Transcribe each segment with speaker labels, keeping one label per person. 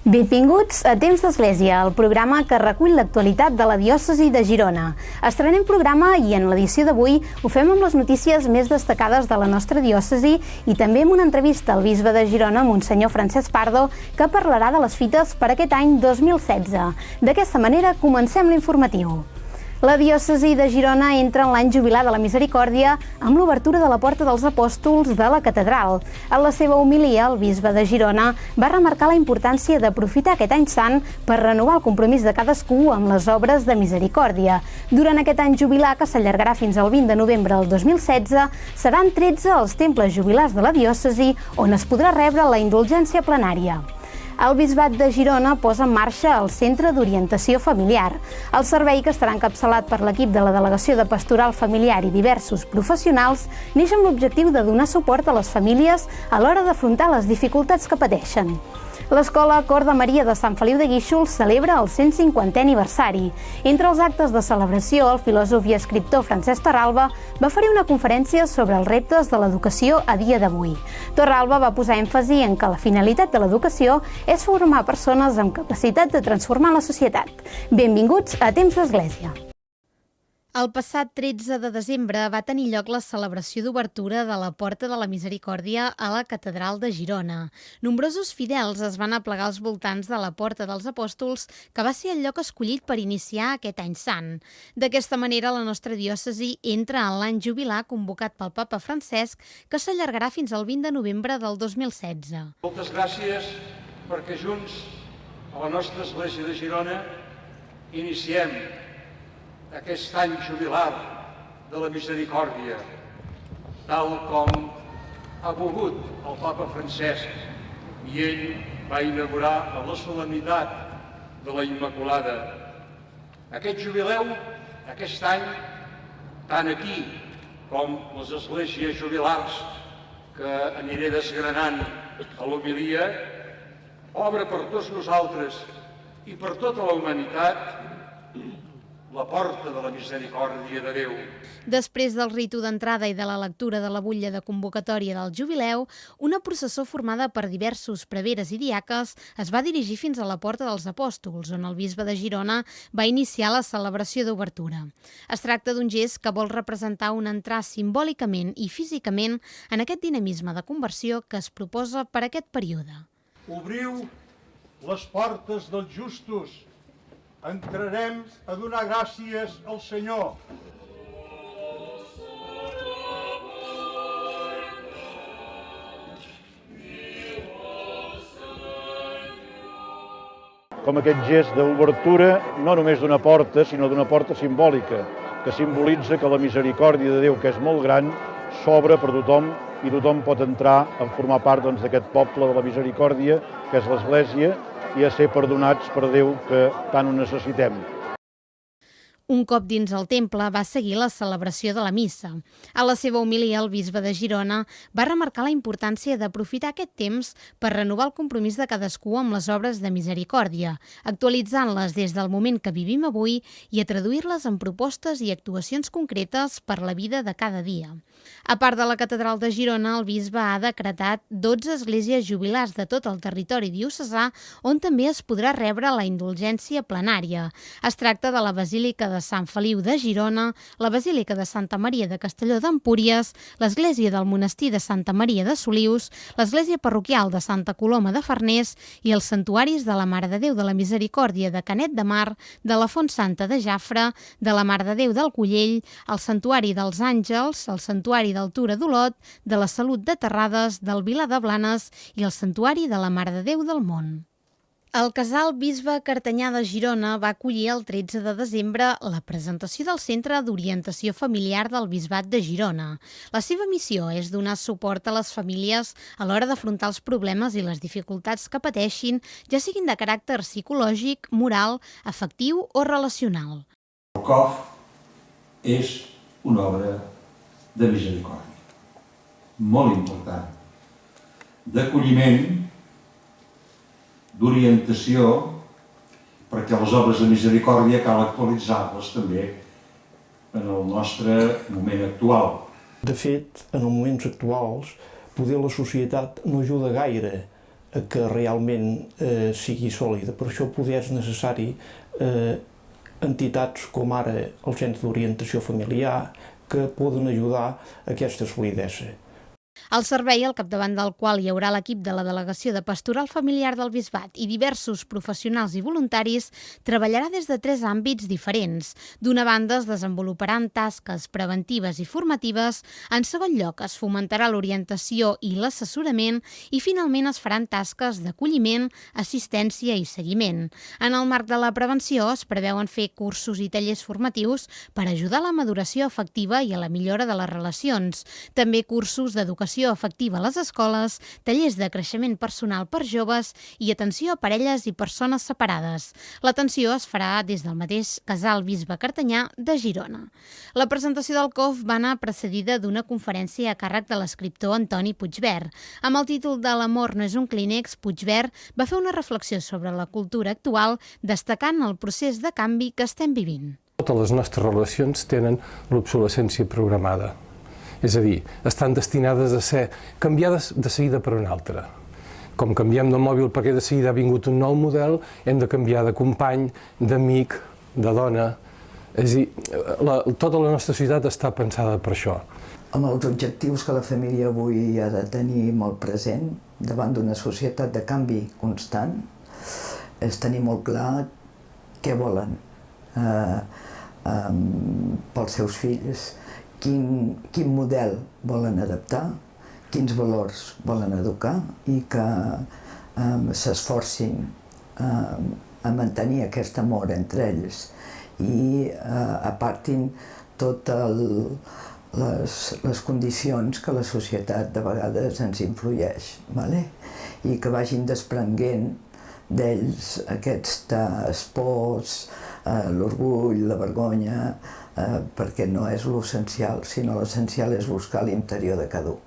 Speaker 1: Benvinguts a Temps d'Església, el programa que recull l'actualitat de la diòcesi de Girona. Estrenem programa i en l'edició d'avui ho fem amb les notícies més destacades de la nostra diòcesi i també amb una entrevista al bisbe de Girona, Monsenyor Francesc Pardo, que parlarà de les fites per aquest any 2016. D'aquesta manera comencem l'informatiu. La diòcesi de Girona entra en l'any jubilar de la Misericòrdia amb l'obertura de la Porta dels Apòstols de la Catedral. En la seva homilia, el bisbe de Girona va remarcar la importància d'aprofitar aquest any sant per renovar el compromís de cadascú amb les obres de misericòrdia. Durant aquest any jubilar, que s'allargarà fins al 20 de novembre del 2016, seran 13 els temples jubilars de la diòcesi on es podrà rebre la indulgència plenària. El Bisbat de Girona posa en marxa el Centre d'Orientació Familiar. El servei, que estarà encapçalat per l'equip de la Delegació de Pastoral Familiar i diversos professionals, neix amb l'objectiu de donar suport a les famílies a l'hora d'afrontar les dificultats que pateixen. L'Escola Cor de Maria de Sant Feliu de Guíxols celebra el 150è aniversari. Entre els actes de celebració, el filòsof i escriptor Francesc Torralba va oferir una conferència sobre els reptes de l'educació a dia d'avui. Torralba va posar èmfasi en que la finalitat de l'educació és formar persones amb capacitat de transformar la societat. Benvinguts a Temps d'Església. El passat 13 de desembre va tenir lloc la celebració d'obertura de la Porta de la Misericòrdia a la Catedral de Girona. Nombrosos fidels es van aplegar als voltants de la Porta dels Apòstols, que va ser el lloc escollit per iniciar aquest any sant. D'aquesta manera, la nostra diòcesi entra en l'any jubilar convocat pel papa Francesc, que s'allargarà fins al 20 de novembre del 2016.
Speaker 2: Moltes gràcies perquè junts, a la nostra església de Girona, iniciem aquest any jubilar de la misericòrdia, tal com ha volgut el papa Francesc, i ell va inaugurar a la solemnitat de la Immaculada. Aquest jubileu, aquest any, tant aquí com les esglésies jubilars que aniré desgranant a l'homilia, obre per tots nosaltres i per tota la humanitat la porta de la misericòrdia de Déu.
Speaker 1: Després del ritu d'entrada i de la lectura de la butlla de convocatòria del jubileu, una processó formada per diversos preveres i diaques es va dirigir fins a la Porta dels Apòstols, on el bisbe de Girona va iniciar la celebració d'obertura. Es tracta d'un gest que vol representar un entrar simbòlicament i físicament en aquest dinamisme de conversió que es proposa per aquest període.
Speaker 3: Obriu les portes dels justos. Entrarem a donar gràcies al Senyor.
Speaker 4: Com aquest gest d'obertura, no només d'una porta, sinó d'una porta simbòlica, que simbolitza que la misericòrdia de Déu, que és molt gran, s'obre per tothom i tothom pot entrar a formar part d'aquest poble de la misericòrdia, que és l'Església, i a ser perdonats per Déu, que tant ho necessitem.
Speaker 1: Un cop dins el temple va seguir la celebració de la missa. A la seva homilia, el bisbe de Girona va remarcar la importància d'aprofitar aquest temps per renovar el compromís de cadascú amb les obres de misericòrdia, actualitzant-les des del moment que vivim avui i a traduir-les en propostes i actuacions concretes per la vida de cada dia. A part de la Catedral de Girona, el bisbe ha decretat 12 esglésies jubilars de tot el territori diocesà on també es podrà rebre la indulgència plenària. Es tracta de la Basílica de Sant Feliu de Girona, la Basílica de Santa Maria de Castelló d'Empúries, l'Església del Monestir de Santa Maria de Solius, l'Església Parroquial de Santa Coloma de Farners i els santuaris de la Mare de Déu de la Misericòrdia de Canet de Mar, de la Font Santa de Jafre, de la Mare de Déu del Collell, el Santuari dels Àngels, el Santuari del Tura d'Olot, de la Salut de Terrades, del Vilar de Blanes i el Santuari de la Mare de Déu del Mont. El casal Bisbe Cartanyà de Girona va acollir el 13 de desembre la presentació del Centre d'Orientació Familiar del Bisbat de Girona. La seva missió és donar suport a les famílies a l'hora d'afrontar els problemes i les dificultats que pateixin, ja siguin de caràcter psicològic, moral, afectiu o relacional.
Speaker 5: El COF és una obra de misericòrdia, molt important, d'acolliment, d'orientació, perquè les obres de misericòrdia cal actualitzar-les també en el nostre moment actual.
Speaker 6: De fet, en els moments actuals, poder la societat no ajuda gaire que realment sigui sòlida. Per això poder és necessari entitats com ara el Centre d'Orientació Familiar que poden ajudar a aquesta solidesa.
Speaker 1: El servei, al capdavant del qual hi haurà l'equip de la Delegació de Pastoral Familiar del Bisbat i diversos professionals i voluntaris, treballarà des de 3 àmbits diferents. D'una banda, es desenvoluparan tasques preventives i formatives, en segon lloc es fomentarà l'orientació i l'assessorament i finalment es faran tasques d'acolliment, assistència i seguiment. En el marc de la prevenció es preveuen fer cursos i tallers formatius per ajudar a la maduració afectiva i a la millora de les relacions. També cursos d'educació afectiva a les escoles, tallers de creixement personal per joves i atenció a parelles i persones separades. L'atenció es farà des del mateix Casal Bisbe Cartanyà de Girona. La presentació del COF va anar precedida d'una conferència a càrrec de l'escriptor Antoni Puigvert. Amb el títol de L'amor no és un clínex, Puigvert va fer una reflexió sobre la cultura actual, destacant el procés de canvi que estem vivint.
Speaker 7: Totes les nostres relacions tenen l'obsolescència programada. És a dir, estan destinades a ser canviades de seguida per una altra. Com canviem de mòbil perquè de seguida ha vingut un nou model, hem de canviar de company, d'amic, de dona. És a dir, tota la nostra societat està pensada per això.
Speaker 8: Amb els objectius que la família avui ha de tenir molt present davant d'una societat de canvi constant és tenir molt clar què volen pels seus fills, quin model volen adaptar, quins valors volen educar i que s'esforcin a mantenir aquest amor entre ells i apartin totes les condicions que la societat de vegades ens influeix, i que vagin desprenent d'ells aquestes pors, l'orgull, la vergonya, perquè no és l'essencial, sinó l'essencial és buscar l'interior de cada un.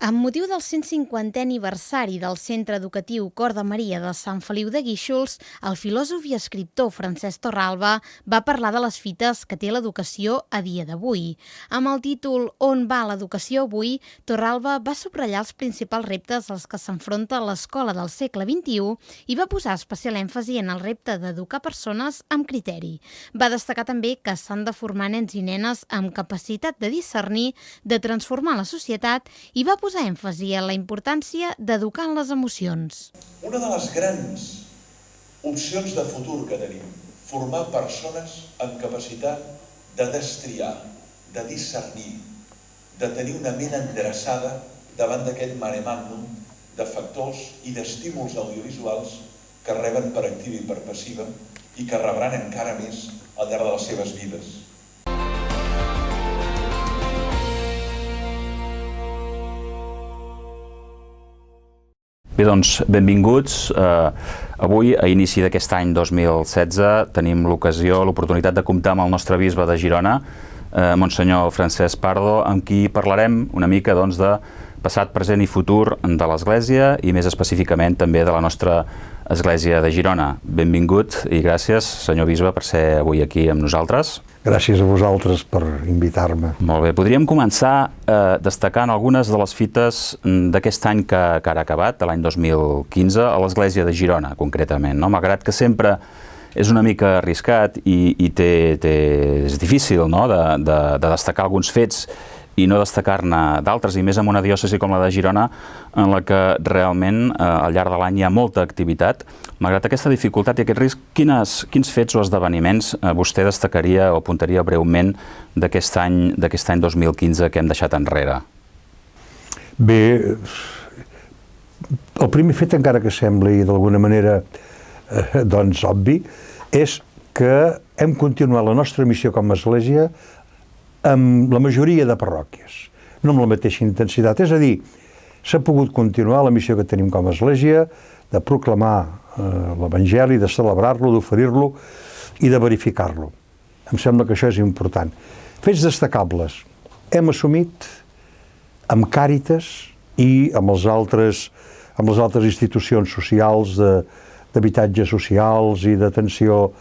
Speaker 1: Amb motiu del 150è aniversari del Centre Educatiu Cor de Maria de Sant Feliu de Guíxols, el filòsof i escriptor Francesc Torralba va parlar de les fites que té l'educació a dia d'avui. Amb el títol On va l'educació avui, Torralba va subratllar els principals reptes als que s'enfronta l'escola del segle XXI i va posar especial èmfasi en el repte d'educar persones amb criteri. Va destacar també que s'han de formar nens i nenes amb capacitat de discernir, de transformar la societat i va posar èmfasi en la importància d'educar en les emocions.
Speaker 9: Una de les grans opcions de futur que tenim, formar persones amb capacitat de destriar, de discernir, de tenir una ment endreçada davant d'aquest mare magnum de factors i d'estímuls audiovisuals que reben per activa i per passiva i que rebran encara més al llarg de les seves vides.
Speaker 10: Bé, doncs, benvinguts. Avui, a inici d'aquest any 2016, tenim l'oportunitat de comptar amb el nostre bisbe de Girona, Monsenyor Francesc Pardo, amb qui parlarem una mica de passat, present i futur de l'Església i més específicament també de la nostra Església de Girona. Benvingut i gràcies, senyor bisbe, per ser avui aquí amb nosaltres.
Speaker 3: Gràcies a vosaltres per invitar-me.
Speaker 10: Molt bé, podríem començar destacant algunes de les fites d'aquest any que ara ha acabat, de l'any 2015, a l'Església de Girona, concretament. Malgrat que sempre és una mica arriscat i és difícil de destacar alguns fets i no destacar-ne d'altres, i més en una diòcesi com la de Girona, en la que realment al llarg de l'any hi ha molta activitat. Malgrat aquesta dificultat i aquest risc, quins fets o esdeveniments vostè destacaria o apuntaria breument d'aquest any 2015 que hem deixat enrere?
Speaker 3: Bé, el primer fet, encara que sembli d'alguna manera obvi, és que hem continuat la nostra missió com a Església amb la majoria de parròquies, no amb la mateixa intensitat. És a dir, s'ha pogut continuar la missió que tenim com a Església de proclamar l'Evangeli, de celebrar-lo, d'oferir-lo i de verificar-lo. Em sembla que això és important. Fets destacables. Hem assumit amb Càritas i amb les altres institucions socials d'habitatges socials i d'atenció,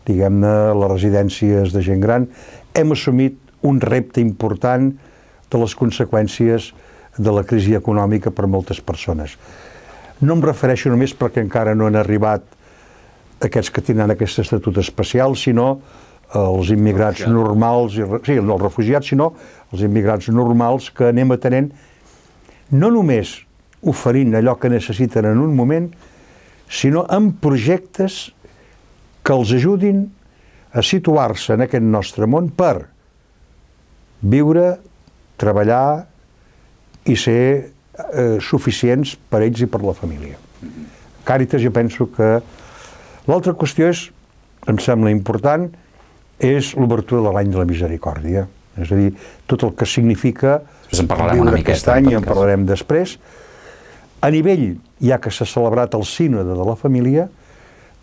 Speaker 3: diguem-ne, a les residències de gent gran, hem assumit un repte important de les conseqüències de la crisi econòmica per moltes persones. no em refereixo només perquè encara no han arribat aquests que tenen aquest estatut especial, sinó els immigrats normals, sí, no els refugiats, sinó els immigrats normals que anem atenent, no només oferint allò que necessiten en un moment, sinó amb projectes que els ajudin a situar-se en aquest nostre món per viure, treballar i ser suficients per ells i per la família. Càritas, jo penso que l'altra qüestió és, em sembla important, és l'obertura de l'any de la misericòrdia. És a dir, tot el que significa viure aquest any, i en parlarem després. A nivell, ja que s'ha celebrat el sínode de la família,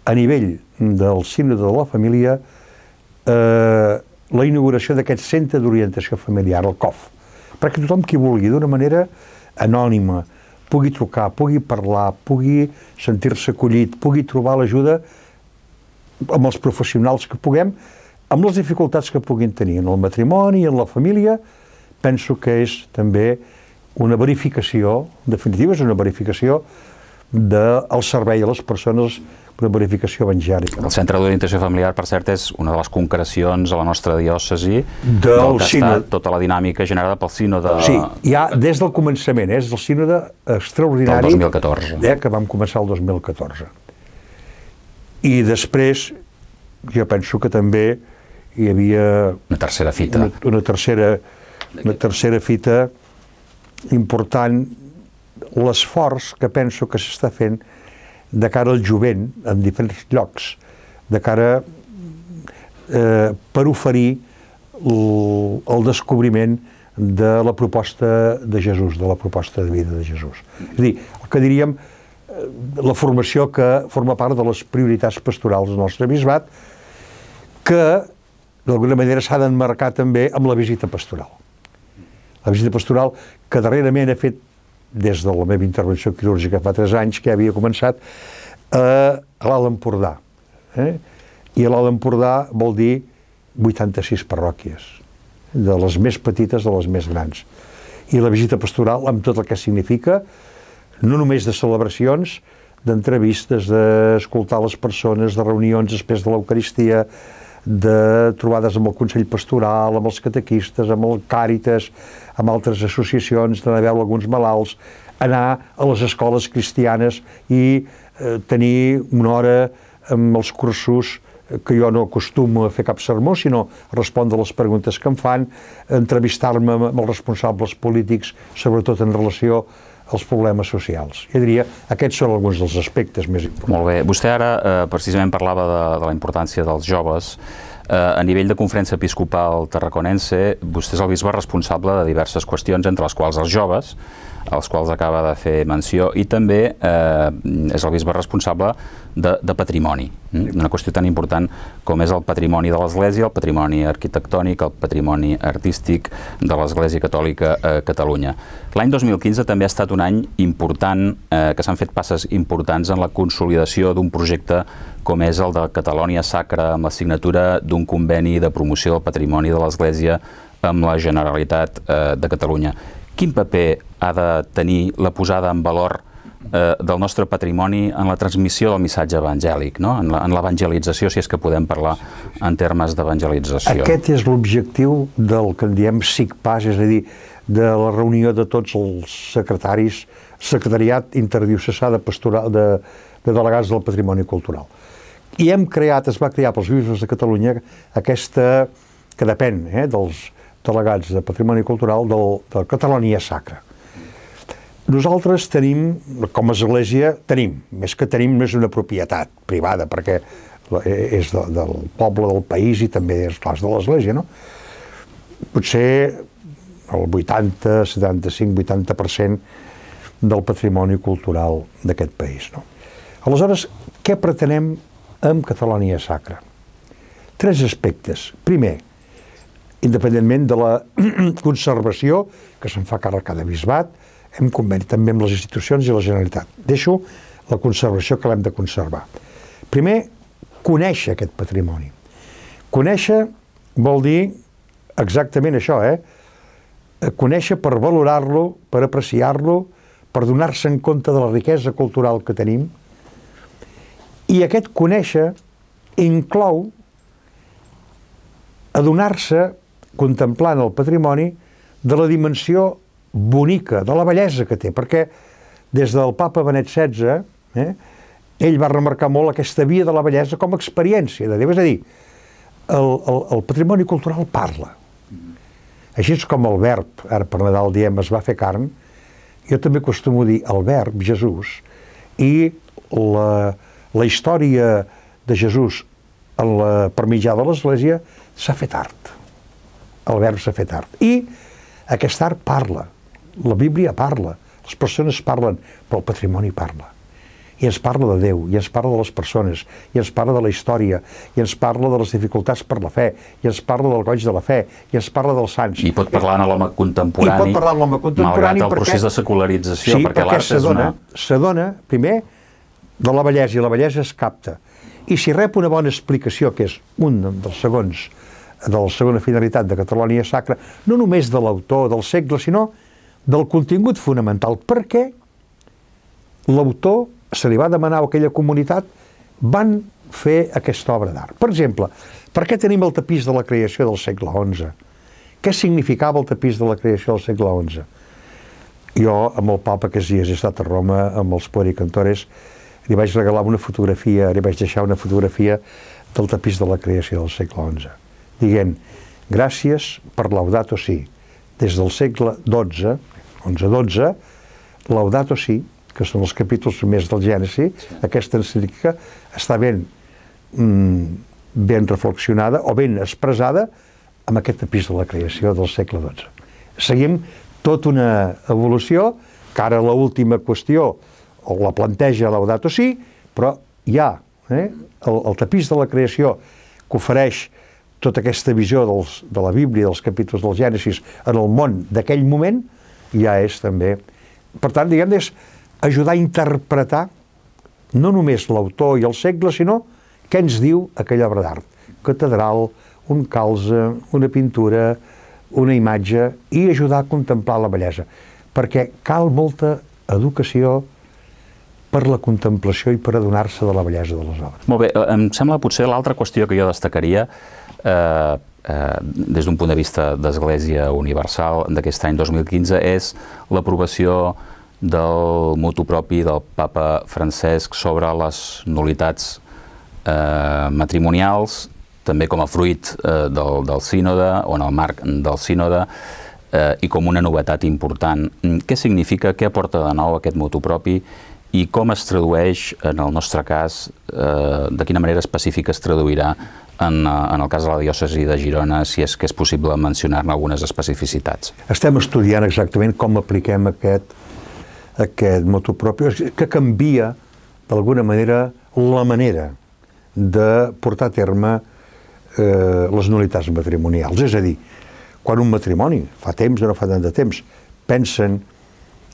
Speaker 3: a nivell del sínode de la família, la inauguració d'aquest centre d'orientació familiar, el COF, perquè tothom qui vulgui, d'una manera anònima, pugui trucar, pugui parlar, pugui sentir-se acollit, pugui trobar l'ajuda amb els professionals que puguem, amb les dificultats que puguin tenir en el matrimoni, en la família. Penso que és també una verificació, en definitiva és una verificació del servei a les persones, una verificació evangèlica.
Speaker 10: El Centre d'Orientació Familiar, per cert, és una de les concrecions a la nostra diòcesi
Speaker 3: del que ha estat
Speaker 10: tota la dinàmica generada pel sínode...
Speaker 3: Sí, ja des del començament, és el sínode extraordinari
Speaker 10: del 2014.
Speaker 3: Que vam començar el 2014. I després, jo penso que també hi havia
Speaker 10: una tercera fita.
Speaker 3: Una tercera fita important, l'esforç que penso que s'està fent de cara al jovent en diferents llocs, de cara per oferir el descobriment de la proposta de Jesús, de la proposta de vida de Jesús. És a dir, el que diríem, la formació que forma part de les prioritats pastorals del nostre bisbat, que d'alguna manera s'ha d'emmarcar també amb la visita pastoral. La visita pastoral que darrerament he fet des de la meva intervenció quirúrgica fa 3 anys, que havia començat a l'Alt Empordà. I a l'Alt Empordà vol dir 86 parròquies, de les més petites a les més grans. I la visita pastoral, amb tot el que significa, no només de celebracions, d'entrevistes, d'escoltar les persones, de reunions després de l'Eucaristia, de trobades amb el Consell Pastoral, amb els catequistes, amb el Càritas, amb altres associacions, d'anar a veure alguns malalts, anar a les escoles cristianes i tenir una hora amb els cursos, que jo no acostumo a fer cap sermó, sinó a respondre les preguntes que em fan, entrevistar-me amb els responsables polítics, sobretot en relació als problemes socials. Jo diria, aquests són alguns dels aspectes més importants.
Speaker 10: Molt bé. Vostè ara precisament parlava de la importància dels joves. A nivell de Conferència Episcopal Tarraconense, vostè és el bisbe responsable de diverses qüestions, entre les quals els joves, als quals acaba de fer menció, i també és el bisbe responsable de patrimoni, una qüestió tan important com és el patrimoni de l'Església, el patrimoni arquitectònic, el patrimoni artístic de l'Església Catòlica a Catalunya. L'any 2015 també ha estat un any important, que s'han fet passes importants en la consolidació d'un projecte com és el de Catalonia Sacra, amb la signatura d'un conveni de promoció del patrimoni de l'Església amb la Generalitat de Catalunya. Quin paper ha de tenir la posada en valor del nostre patrimoni en la transmissió del missatge evangèlic, no? En l'evangelització, si és que podem parlar en termes d'evangelització?
Speaker 3: Aquest és l'objectiu del que en diem SICPAS, és a dir, de la reunió de tots els secretaris, secretariat interdiocesà de delegats del patrimoni cultural. I es va crear pels bisbes de Catalunya aquesta, que depèn dels delegats de patrimoni cultural de Catalonia Sacra. Nosaltres tenim, com a església, més que tenim, no és una propietat privada, perquè és del poble, del país, i també és clar, de l'església, no? Potser el 80, 75, 80% del patrimoni cultural d'aquest país, no? Aleshores, què pretenem amb Catalonia Sacra? 3 aspectes. Primer, independentment de la conservació, que se'n fa càrrec cada bisbat, hem conveni també amb les institucions i la Generalitat. Deixo la conservació que l'hem de conservar. Primer, conèixer aquest patrimoni. Conèixer vol dir exactament això, conèixer per valorar-lo, per apreciar-lo, per donar-se en compte de la riquesa cultural que tenim, i aquest conèixer inclou adonar-se, contemplant el patrimoni, de la dimensió bonica, de la bellesa que té, perquè des del papa Benet XVI, ell va remarcar molt aquesta via de la bellesa com a experiència de Déu, és a dir, el patrimoni cultural parla. Així és com el verb, ara per Nadal diem es va fer carn, jo també acostumo a dir el verb, Jesús, i la història de Jesús per mitjà de l'Església s'ha fet art. El verb s'ha fet art. I aquest art parla, la Bíblia parla, les persones parlen, però el patrimoni parla. I ens parla de Déu, i ens parla de les persones, i ens parla de la història, i ens parla de les dificultats per la fe, i ens parla del goig de la fe, i ens parla dels sants.
Speaker 10: I pot parlar en l'home contemporani,
Speaker 3: I pot parlar en l'home contemporani,
Speaker 10: malgrat el procés de secularització,
Speaker 3: sí,
Speaker 10: perquè l'art és una...
Speaker 3: s'adona, primer, de la bellesa, i la bellesa es capta. I si rep una bona explicació, que és un dels segons, de la segona finalitat de Catalonia Sacra, no només de l'autor, del segle, sinó del contingut fonamental. Per què l'autor se li va demanar a aquella comunitat van fer aquesta obra d'art? Per exemple, per què tenim el tapís de la creació del segle XI? Què significava el tapís de la creació del segle XI? Jo, amb el papa aquests dies he estat a Roma, amb els puericantores, li vaig regalar una fotografia, li vaig deixar una fotografia del tapís de la creació del segle XI, dient, gràcies per Laudato Si. Des del segle XII, 11-12, Laudato Si, que són els capítols primers del Gènesi, aquesta encíclica està ben reflexionada o ben expressada amb aquest tapís de la creació del segle XII. Seguim tota una evolució, que ara l'última qüestió o la planteja Laudato Si, però hi ha el tapís de la creació que ofereix tota aquesta visió de la Bíblia, dels capítols del Gènesis en el món d'aquell moment, ja és també... Per tant, diguem, és ajudar a interpretar no només l'autor i el segle, sinó què ens diu aquella obra d'art. Catedral, un calze, una pintura, una imatge, i ajudar a contemplar la bellesa. Perquè cal molta educació per la contemplació i per adonar-se de la bellesa de les obres.
Speaker 10: Molt bé, em sembla potser l'altra qüestió que jo destacaria des d'un punt de vista d'Església Universal d'aquest any 2015 és l'aprovació del motu propi del papa Francesc sobre les nul·litats matrimonials, també com a fruit del sínode o en el marc del sínode i com una novetat important. Què significa, què aporta de nou aquest motu propi i com es tradueix, en el nostre cas, de quina manera específica es traduirà en el cas de la diòcesi de Girona, si és que és possible mencionar-ne algunes especificitats?
Speaker 3: Estem estudiant exactament com apliquem aquest motu propi, que canvia d'alguna manera la manera de portar a terme les nul·litats matrimonials. És a dir, quan un matrimoni, fa temps o no fa tant de temps, pensen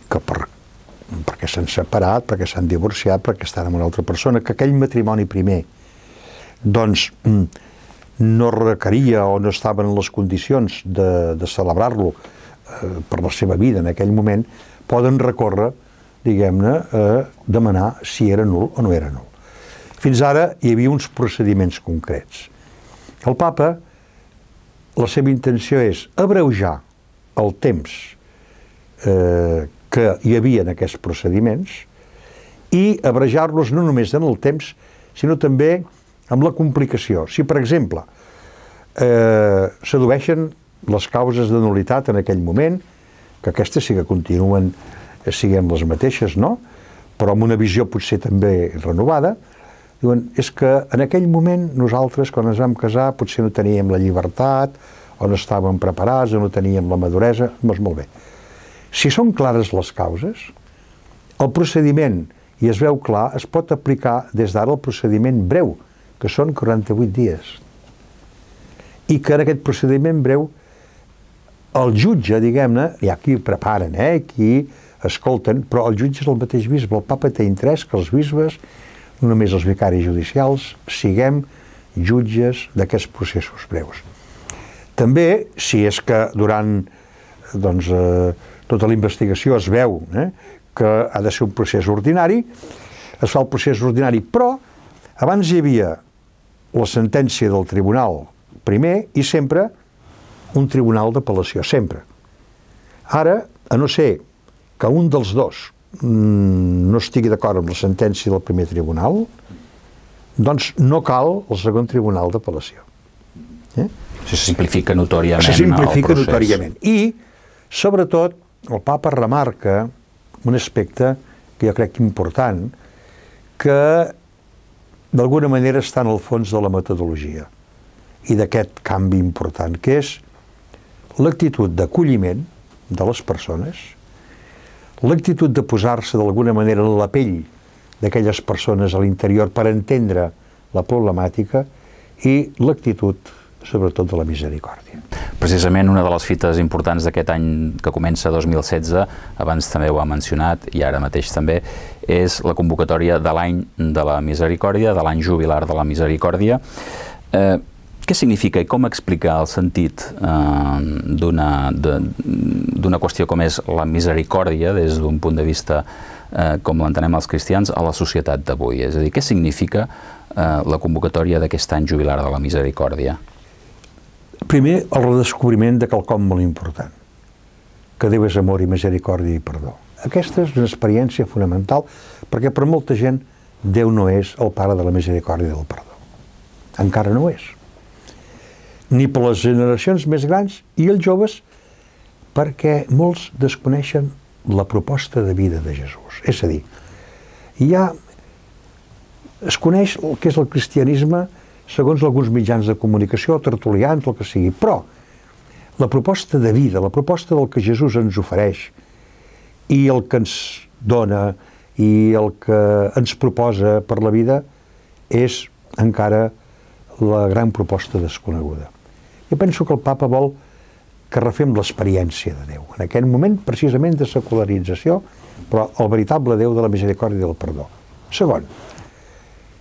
Speaker 3: que perquè s'han separat, perquè s'han divorciat, perquè estan amb una altra persona, que aquell matrimoni primer doncs no requeria o no estava en les condicions de celebrar-lo per la seva vida en aquell moment, poden recórrer, diguem-ne, a demanar si era nul o no era nul. Fins ara hi havia uns procediments concrets. El papa, la seva intenció és abreujar el temps que hi havia en aquests procediments i abrejar-los no només en el temps, sinó també amb la complicació. Si, per exemple, s'adueixen les causes de nul·litat en aquell moment, que aquestes sí que continuen siguent les mateixes, no? Però amb una visió potser també renovada, diuen, és que en aquell moment nosaltres, quan ens vam casar, potser no teníem la llibertat, o no estàvem preparats, o no teníem la maduresa, doncs molt bé. Si són clares les causes, el procediment, i es veu clar, es pot aplicar des d'ara el procediment breu, que són 48 dies. I que en aquest procediment breu el jutge, diguem-ne, hi ha qui preparen, qui escolten, però el jutge és el mateix bisbe. El papa té interès que els bisbes, no només els vicaris judicials, siguem jutges d'aquests processos breus. També, si és que durant tota la investigació es veu que ha de ser un procés ordinari, es fa el procés ordinari, però abans hi havia la sentència del tribunal primer i sempre un tribunal d'apel·lació, sempre. Ara, a no ser que un dels dos no estigui d'acord amb la sentència del primer tribunal, doncs no cal el segon tribunal d'apel·lació.
Speaker 10: Se simplifica notòriament
Speaker 3: el procés. Se simplifica
Speaker 10: notòriament.
Speaker 3: I, sobretot, el papa remarca un aspecte que jo crec important, que d'alguna manera està en el fons de la metodologia i d'aquest canvi important, que és l'actitud d'acolliment de les persones, l'actitud de posar-se d'alguna manera en la pell d'aquelles persones a l'interior per entendre la problemàtica i l'actitud, sobretot, de la misericòrdia.
Speaker 10: Precisament una de les fites importants d'aquest any que comença 2016, abans també ho ha mencionat i ara mateix també, és la convocatòria de l'any de la misericòrdia, de l'any jubilar de la misericòrdia. Què significa i com explicar el sentit d'una qüestió com és la misericòrdia des d'un punt de vista com l'entenem els cristians a la societat d'avui? És a dir, què significa la convocatòria d'aquest any jubilar de la misericòrdia?
Speaker 3: Primer, el redescobriment de quelcom molt important, que Déu és amor i misericòrdia i perdó. Aquesta és una experiència fonamental perquè per molta gent Déu no és el pare de la misericòrdia i del perdó. Encara no és. Ni per les generacions més grans i els joves, perquè molts desconeixen la proposta de vida de Jesús. És a dir, es coneix el que és el cristianisme segons alguns mitjans de comunicació, tertulians, el que sigui, però la proposta de vida, la proposta del que Jesús ens ofereix i el que ens dona i el que ens proposa per la vida és encara la gran proposta desconeguda. Jo penso que el papa vol que refem l'experiència de Déu, en aquest moment precisament de secularització, però el veritable Déu de la misericòrdia i del perdó. Segon,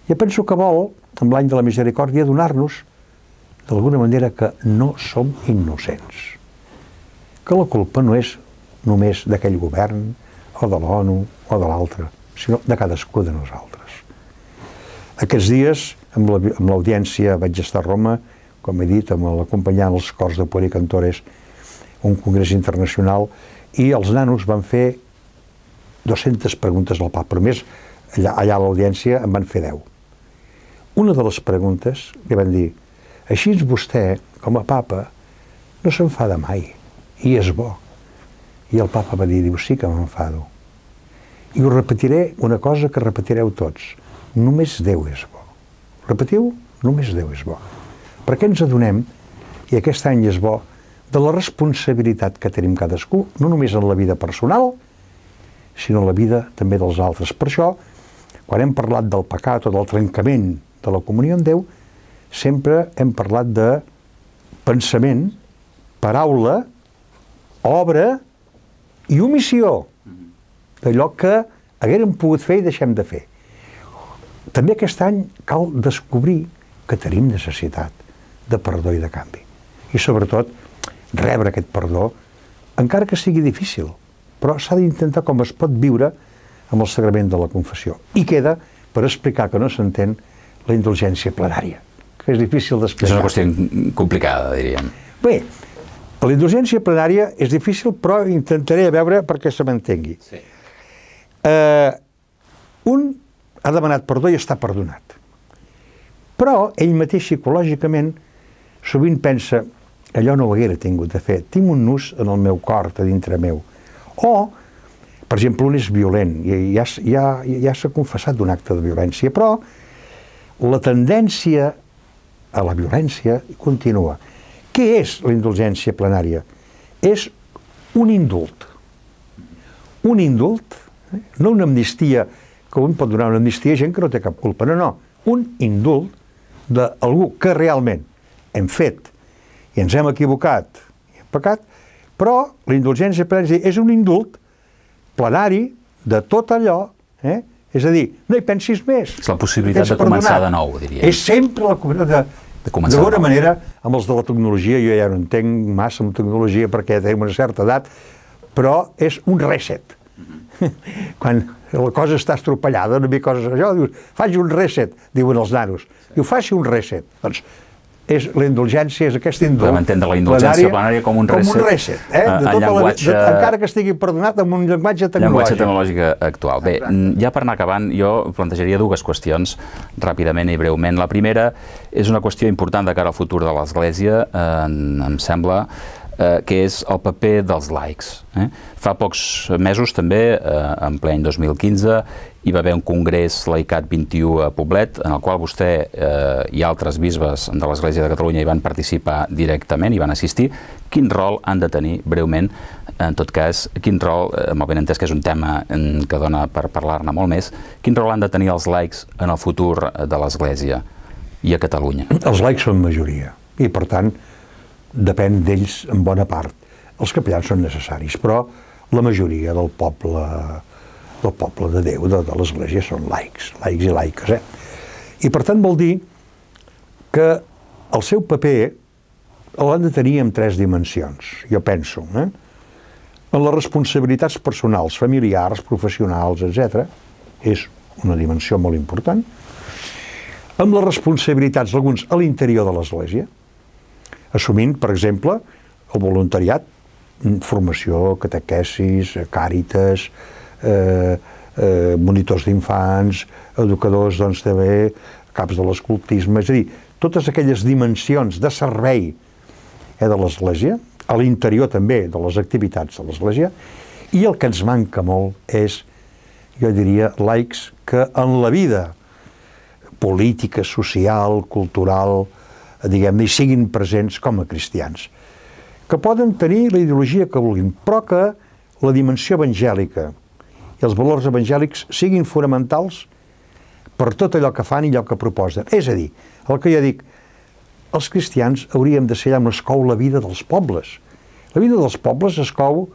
Speaker 3: jo penso que vol, amb l'any de la misericòrdia, donar-nos d'alguna manera que no som innocents, que la culpa no és només d'aquell govern o de l'ONU o de l'altre, sinó de cadascú de nosaltres. Aquests dies, amb l'audiència, vaig estar a Roma, com he dit, acompanyant els cors de puericantores, un congrés internacional, i els nanos van fer 200 preguntes al papa, però més allà a l'audiència en van fer 10. Una de les preguntes li van dir: així vostè, com a papa, no s'enfada mai, i és bo. I el papa va dir, sí que m'enfado. I us repetiré una cosa que repetireu tots: només Déu és bo. Repetiu? Només Déu és bo. Perquè ens adonem, i aquest any és bo, de la responsabilitat que tenim cadascú, no només en la vida personal, sinó en la vida també dels altres. Per això, quan hem parlat del pecat o del trencament de la comunió amb Déu, sempre hem parlat de pensament, paraula, obra i omissió, d'allò que haguérem pogut fer i deixem de fer. També aquest any cal descobrir que tenim necessitat de perdó i de canvi. I sobretot, rebre aquest perdó, encara que sigui difícil, però s'ha d'intentar com es pot viure amb el sagrament de la confessió. I queda per explicar que no s'entén la indulgència plenària, que és difícil d'explicar.
Speaker 10: És una qüestió complicada, diríem.
Speaker 3: Bé, la indulgència plenària és difícil, però intentaré veure perquè se m'entengui.
Speaker 10: Sí.
Speaker 3: Un ha demanat perdó i està perdonat. Però ell mateix psicològicament sovint pensa: allò no ho haguera tingut de fer, tinc un nus en el meu cor, a dintre meu. O, per exemple, un és violent, i ja s'ha confessat d'un acte de violència, però la tendència a la violència continua. Què és la indulgència plenària? És un indult. Un indult, no una amnistia, que un pot donar una amnistia a gent que no té cap culpa, no. Un indult d'algú que realment hem fet i ens hem equivocat i hem pecat, però la indulgència plenària és un indult plenari de tot allò, és a dir, no hi pensis més.
Speaker 10: És la possibilitat de començar de nou, diria.
Speaker 3: És sempre la possibilitat d'alguna manera, amb els de la tecnologia, jo ja no entenc massa amb tecnologia perquè tenim una certa edat, però és un reset. Quan la cosa està estropellada, una mica coses allò, dius, faci un reset, diuen els nanos. Diu, faci un reset. Doncs la indulgència és aquesta indult.
Speaker 10: Podem entendre la indulgència plenària com un reset.
Speaker 3: Com un reset, de tota llenguatge, encara que estigui perdonat amb un llenguatge tecnològic.
Speaker 10: Llenguatge tecnològic actual. Bé, ja per anar acabant, jo plantejaria dues qüestions, ràpidament i breument. La primera és una qüestió important de cara al futur de l'Església, em sembla, que és el paper dels laics. Fa pocs mesos també, en ple any 2015, hi va haver un congrés Laicat 21 a Poblet, en el qual vostè i altres bisbes de l'Església de Catalunya hi van participar directament, hi van assistir. Quin rol han de tenir, breument, en tot cas, quin rol, molt ben entès que és un tema que dona per parlar-ne molt més, quin rol han de tenir els laics en el futur de l'Església i a Catalunya?
Speaker 3: Els laics són majoria i, per tant, depèn d'ells en bona part. Els capellans són necessaris, però la majoria del poble de Déu, de l'Església, són laics i laiques. I per tant vol dir que el seu paper l'han de tenir en 3 dimensions, jo penso. En les responsabilitats personals, familiars, professionals, etc. És una dimensió molt important. Amb les responsabilitats, alguns, a l'interior de l'Església, assumint, per exemple, el voluntariat, formació, catequesis, càritas, monitors d'infants, educadors, doncs, també, caps de l'escoltisme, és a dir, totes aquelles dimensions de servei de l'Església, a l'interior també de les activitats de l'Església, i el que ens manca molt és, jo diria, laics que en la vida política, social, cultural, diguem-ne, siguin presents com a cristians, que poden tenir la ideologia que vulguin, però que la dimensió evangèlica i els valors evangèlics siguin fonamentals per tot allò que fan i allò que proposen. És a dir, el que jo dic, els cristians hauríem de ser allà on es cou la vida dels pobles. La vida dels pobles es cou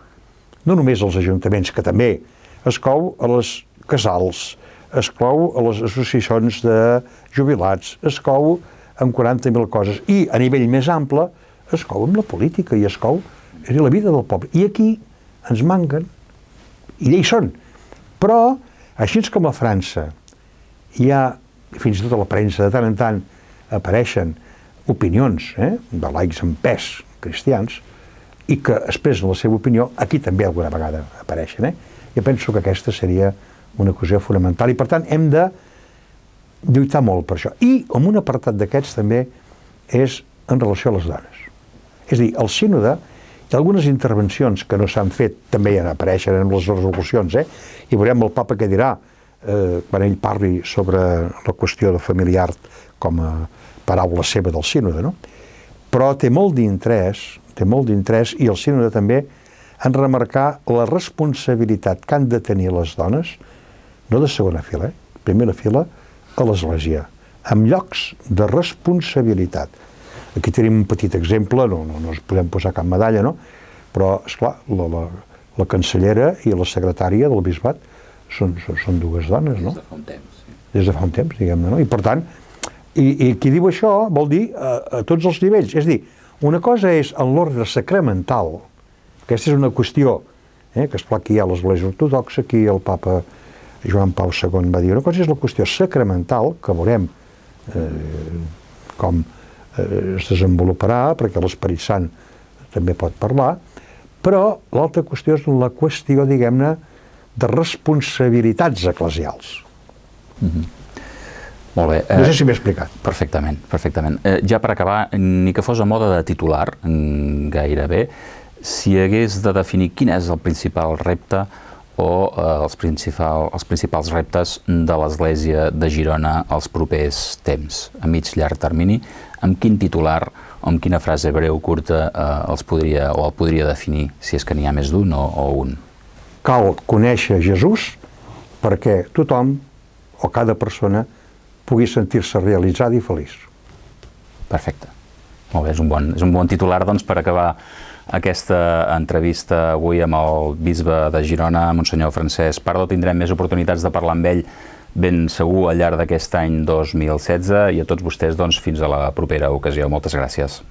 Speaker 3: no només als ajuntaments, que també, es cou a les casals, es cou a les associacions de jubilats, es cou amb 40.000 coses, i a nivell més ample es cou amb la política i es cou en la vida del poble. I aquí ens manquen, i allà hi són. Però, així com a França, hi ha, fins i tot a la premsa, de tant en tant apareixen opinions de laics amb pes cristians i que expressen la seva opinió, aquí també alguna vegada apareixen. Jo penso que aquesta seria una qüestió fonamental i, per tant, hem de lluitar molt per això. I en un apartat d'aquests també és en relació a les dones. És a dir, al sínode hi ha algunes intervencions que no s'han fet, també ja apareixen en les resolucions, i veurem el papa què dirà quan ell parli sobre la qüestió de familiar com a paraula seva del sínode, no? Però té molt d'interès i el sínode també en remarcar la responsabilitat que han de tenir les dones, no de segona fila, primera fila, a l'Església, amb llocs de responsabilitat. Aquí tenim un petit exemple, no ens podem posar cap medalla, no? Però, esclar, la cancellera i la secretària del bisbat són 2 dones, no?
Speaker 10: Des de fa un temps.
Speaker 3: Des de fa un temps, diguem-ne, no? I per tant, i qui diu això vol dir a tots els nivells. És a dir, una cosa és en l'ordre sacramental, aquesta és una qüestió, que esclar, aquí hi ha l'Església Ortodoxa, aquí el papa Joan Pau II va dir, una cosa és la qüestió sacramental, que veurem com es desenvoluparà, perquè l'Esperit Sant també pot parlar, però l'altra qüestió és la qüestió, diguem-ne, de responsabilitats eclesials.
Speaker 10: Molt bé.
Speaker 3: No sé si m'he explicat.
Speaker 10: Perfectament, perfectament. Ja per acabar, ni que fos a mode de titular, gairebé, si hagués de definir quin és el principal repte o els principals reptes de l'Església de Girona als propers temps, a mig llarg termini, amb quin titular o amb quina frase breu, curta, el podria definir, si és que n'hi ha més d'un o un?
Speaker 3: Cal conèixer Jesús perquè tothom o cada persona pugui sentir-se realitzada i feliç.
Speaker 10: Perfecte. Molt bé, és un bon titular, doncs, per acabar aquesta entrevista avui amb el bisbe de Girona, Monsenyor Francesc Pardo. Tindrem més oportunitats de parlar amb ell ben segur al llarg d'aquest any 2016 i a tots vostès, doncs, fins a la propera ocasió. Moltes gràcies.